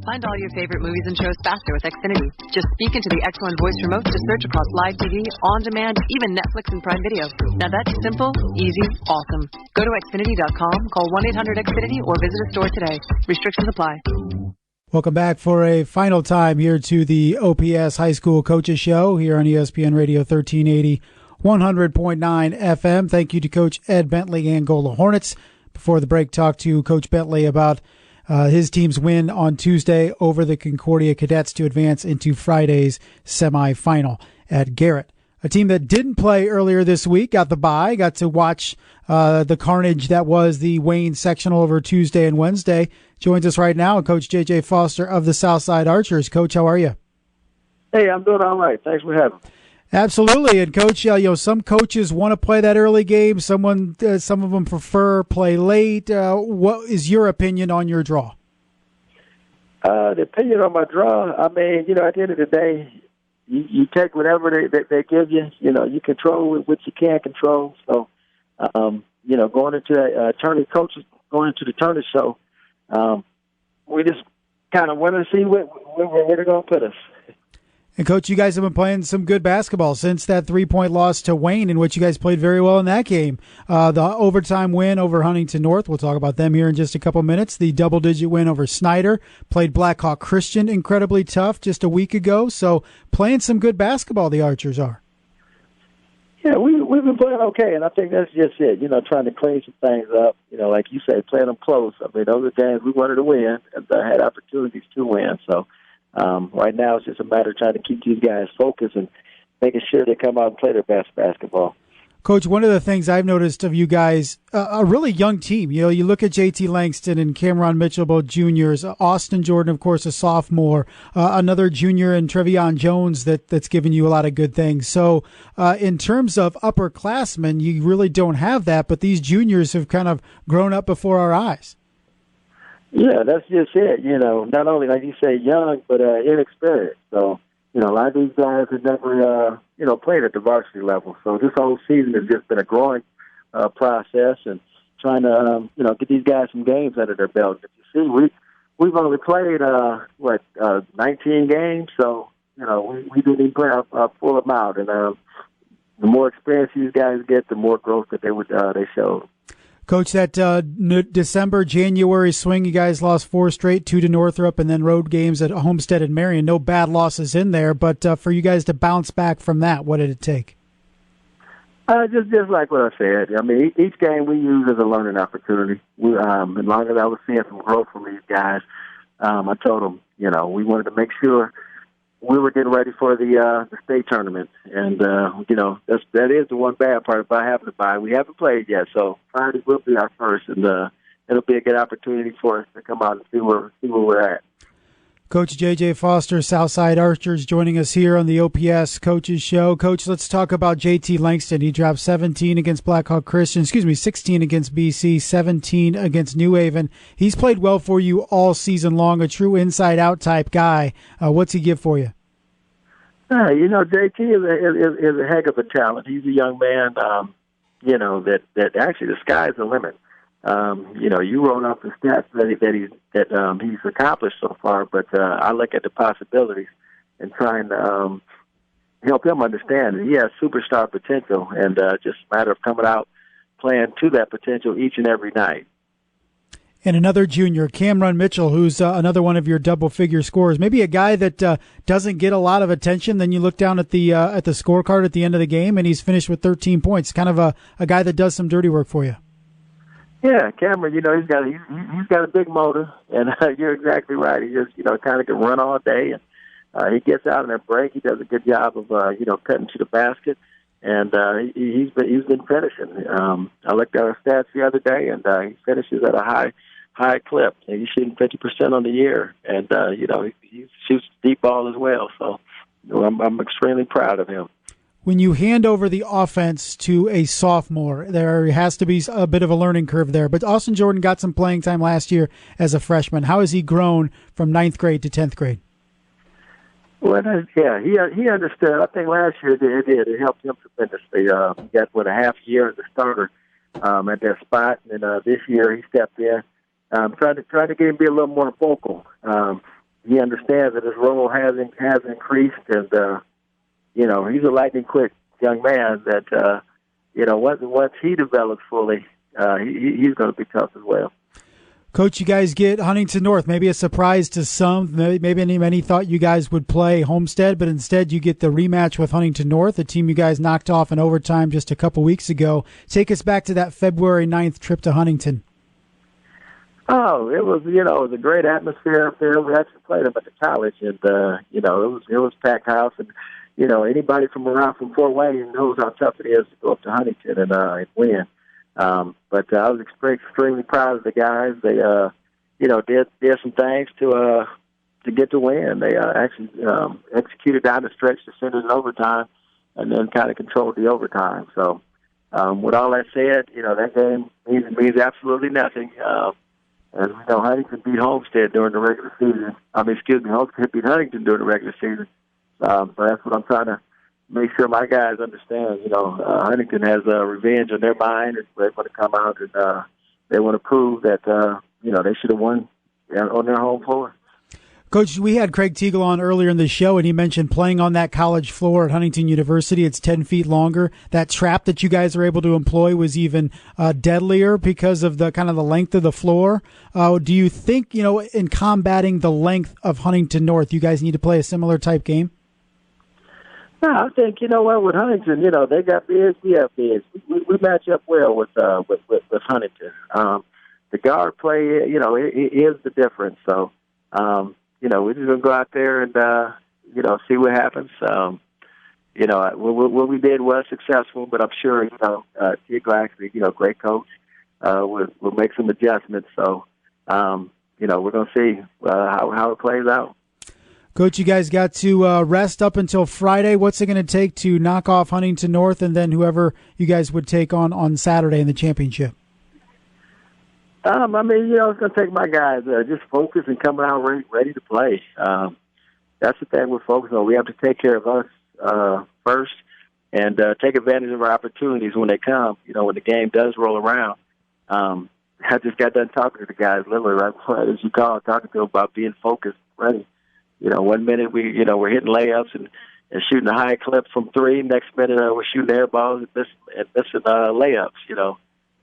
Find all your favorite movies and shows faster with Xfinity. Just speak into the X1 voice remote to search across live TV, on-demand, even Netflix and Prime Video. Now that's simple, easy, awesome. Go to Xfinity.com, call 1-800-XFINITY, or visit a store today. Restrictions apply. Welcome back for a final time here to the OPS High School Coaches Show here on ESPN Radio 1380, 100.9 FM. Thank you to Coach Ed Bentley, Angola Hornets. Before the break, talked to Coach Bentley about his team's win on Tuesday over the Concordia Cadets to advance into Friday's semifinal at Garrett. A team that didn't play earlier this week got the bye, got to watch the carnage that was the Wayne Sectional over Tuesday and Wednesday. Joins us right now, Coach J.J. Foster of the Southside Archers. Coach, how are you? Hey, I'm doing all right. Thanks for having me. Absolutely. And, Coach, some coaches want to play that early game. Some of them prefer play late. What is your opinion on your draw? The opinion on my draw, at the end of the day, you take whatever they give you. You control what you can control. So, going into the coaches going into the tournament show, we just kind of want to see where they're going to put us. And, Coach, you guys have been playing some good basketball since that 3-point loss to Wayne, in which you guys played very well in that game. The overtime win over Huntington North, we'll talk about them here in just a couple minutes. The double-digit win over Snyder. Played Blackhawk Christian incredibly tough just a week ago. So playing some good basketball, the Archers are. Yeah, we've been playing okay, and I think that's just it, trying to clean some things up. Like you said, playing them close. Those are games we wanted to win and had opportunities to win. So right now it's just a matter of trying to keep these guys focused and making sure they come out and play their best basketball. Coach, one of the things I've noticed of you guys, a really young team. You look at JT Langston and Cameron Mitchell, both juniors. Austin Jordan, of course, a sophomore. Another junior in Trevion Jones that's given you a lot of good things. So in terms of upperclassmen, you really don't have that, but these juniors have kind of grown up before our eyes. Yeah, that's just it. Not only, like you say, young, but inexperienced. So, a lot of these guys have never, played at the varsity level. So this whole season has just been a growing process and trying to, get these guys some games under their belt. If you see, we've only played, 19 games. So, we didn't even play a full amount. And the more experience these guys get, the more growth that they show. Coach, that December-January swing, you guys lost 4 straight, 2 to Northrop, and then road games at Homestead and Marion. No bad losses in there, but for you guys to bounce back from that, what did it take? Just like what I said. Each game we use as a learning opportunity. As long as I was seeing some growth from these guys, I told them, we wanted to make sure we were getting ready for the state tournament, and that is the one bad part about having to bye. We haven't played yet, so Friday will be our first, and it'll be a good opportunity for us to come out and see where we're at. Coach J.J. Foster, Southside Archers, joining us here on the OPS Coaches Show. Coach, let's talk about J.T. Langston. He dropped 17 against Blackhawk Christian, 16 against BC, 17 against New Haven. He's played well for you all season long, a true inside-out type guy. What's he give for you? JT is a heck of a talent. He's a young man, that actually the sky's the limit. You wrote off the stats that he's accomplished so far, but I look at the possibilities and trying to help him understand that he has superstar potential, and just a matter of coming out playing to that potential each and every night. And another junior, Cameron Mitchell, who's another one of your double-figure scorers. Maybe a guy that doesn't get a lot of attention. Then you look down at the scorecard at the end of the game, and he's finished with 13 points. Kind of a guy that does some dirty work for you. Yeah, Cameron, he's got a big motor, and you're exactly right. He just kind of can run all day, and he gets out in that break. He does a good job of cutting to the basket, and he's been finishing. I looked at our stats the other day, and he finishes at a high clip, and he's shooting 50% on the year, and he shoots deep ball as well. So I'm extremely proud of him. When you hand over the offense to a sophomore, there has to be a bit of a learning curve there. But Austin Jordan got some playing time last year as a freshman. How has he grown from 9th grade to 10th grade? Well, he understood. I think last year it did. It helped him tremendously. He got, a half year as a starter at that spot, and this year he stepped in. Tried to get him to be a little more vocal. he understands that his role has increased, and he's a lightning quick young man that once he develops fully, he's going to be tough as well. Coach, you guys get Huntington North, maybe a surprise to some. Maybe many thought you guys would play Homestead, but instead you get the rematch with Huntington North, a team you guys knocked off in overtime just a couple weeks ago. Take us back to that February 9th trip to Huntington. Oh, it was a great atmosphere up there. We actually played them at the college, and it was packed house, and anybody from Fort Wayne knows how tough it is to go up to Huntington and win. But I was extremely proud of the guys. They, did some things to get the win. They actually executed down the stretch to send it in overtime, and then kind of controlled the overtime. So, with all that said, that game means absolutely nothing. As we know, Huntington beat Homestead during the regular season. Homestead beat Huntington during the regular season. So that's what I'm trying to make sure my guys understand. Huntington has revenge on their mind. They want to come out and they want to prove that they should have won on their home floor. Coach, we had Craig Teagle on earlier in the show, and he mentioned playing on that college floor at Huntington University. It's 10 feet longer. That trap that you guys are able to employ was even deadlier because of the kind of the length of the floor. Do you think, in combating the length of Huntington North, you guys need to play a similar type game? No, I think, with Huntington, they got bigs, we have bigs. We match up well with Huntington. The guard play, it is the difference. So, we're just going to go out there and, see what happens. What we did was successful, but I'm sure, Kid actually, great coach, will make some adjustments. So, we're going to see how it plays out. Coach, you guys got to rest up until Friday. What's it going to take to knock off Huntington North and then whoever you guys would take on Saturday in the championship? It's going to take my guys just focus and coming out ready to play. That's the thing we're focused on. We have to take care of us first and take advantage of our opportunities when they come, when the game does roll around. I just got done talking to the guys literally right before, as you call it, talking to them about being focused, ready. 1 minute we're hitting layups and shooting a high clip from three. Next minute we're shooting air balls and missing layups,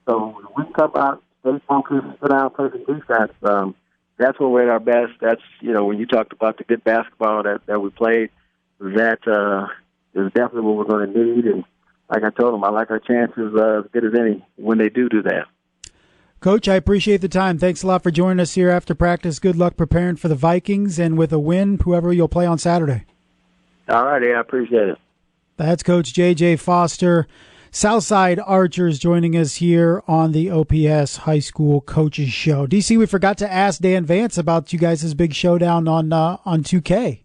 So we come out, stay focused, put down, play some defense. That's when we're at our best. That's, when you talked about the good basketball that we played, that is definitely what we're going to need. And like I told them, I like our chances as good as any when they do that. Coach, I appreciate the time. Thanks a lot for joining us here after practice. Good luck preparing for the Vikings, and with a win, whoever you'll play on Saturday. All righty, I appreciate it. That's Coach J.J. Foster, Southside Archers, joining us here on the OPS High School Coaches Show. DC, we forgot to ask Dan Vance about you guys' big showdown on 2K.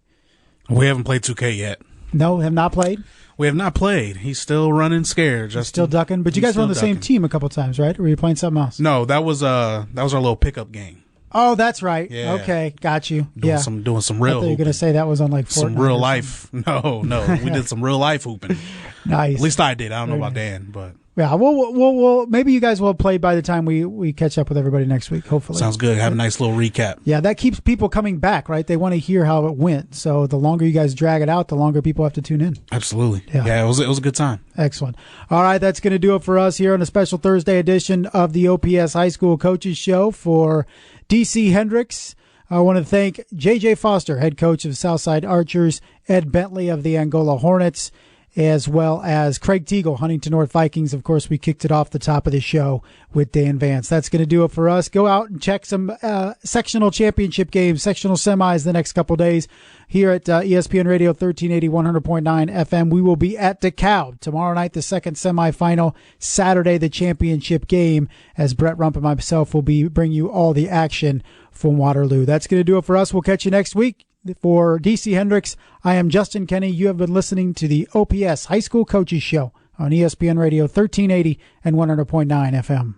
We haven't played 2K yet. No, have not played? We have not played. He's still running scared. Still ducking? But you guys were on the same team a couple times, right? Or were you playing something else? No, that was our little pickup game. Oh, that's right. Yeah. Okay, got you. Doing some real I thought you were going to say that was on like Fortnite. Some real life. No, we did some real life hooping. Nice. At least I did. I don't know about Dan, but yeah. We'll maybe you guys will have played by the time we catch up with everybody next week. Hopefully, sounds good. Have a nice little recap. Yeah, that keeps people coming back, right? They want to hear how it went. So the longer you guys drag it out, the longer people have to tune in. Absolutely. Yeah. It was a good time. Excellent. All right, that's going to do it for us here on a special Thursday edition of the OPS High School Coaches Show. For DC Hendricks, I want to thank J.J. Foster, head coach of Southside Archers, Ed Bentley of the Angola Hornets, as well as Craig Teagle, Huntington North Vikings. Of course, we kicked it off the top of the show with Dan Vance. That's going to do it for us. Go out and check some sectional championship games, sectional semis the next couple days here at ESPN Radio 1380, 100.9 FM. We will be at DeKalb tomorrow night, the second semifinal. Saturday, the championship game, as Brett Rump and myself will be bringing you all the action from Waterloo. That's going to do it for us. We'll catch you next week. For DC Hendricks, I am Justin Kenny. You have been listening to the OPS High School Coaches Show on ESPN Radio 1380 and 100.9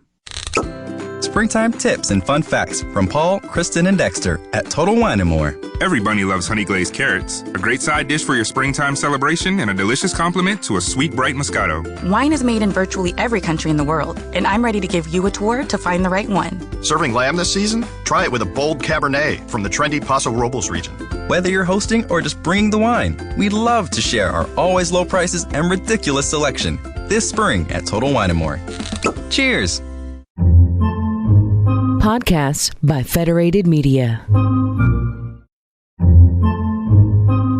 FM. Springtime tips and fun facts from Paul, Kristen, and Dexter at Total Wine & More. Every bunny loves honey glazed carrots. A great side dish for your springtime celebration and a delicious complement to a sweet, bright Moscato. Wine is made in virtually every country in the world, and I'm ready to give you a tour to find the right one. Serving lamb this season? Try it with a bold Cabernet from the trendy Paso Robles region. Whether you're hosting or just bringing the wine, we'd love to share our always low prices and ridiculous selection this spring at Total Wine & More. Cheers! Podcasts by Federated Media.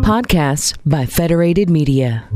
Podcasts by Federated Media.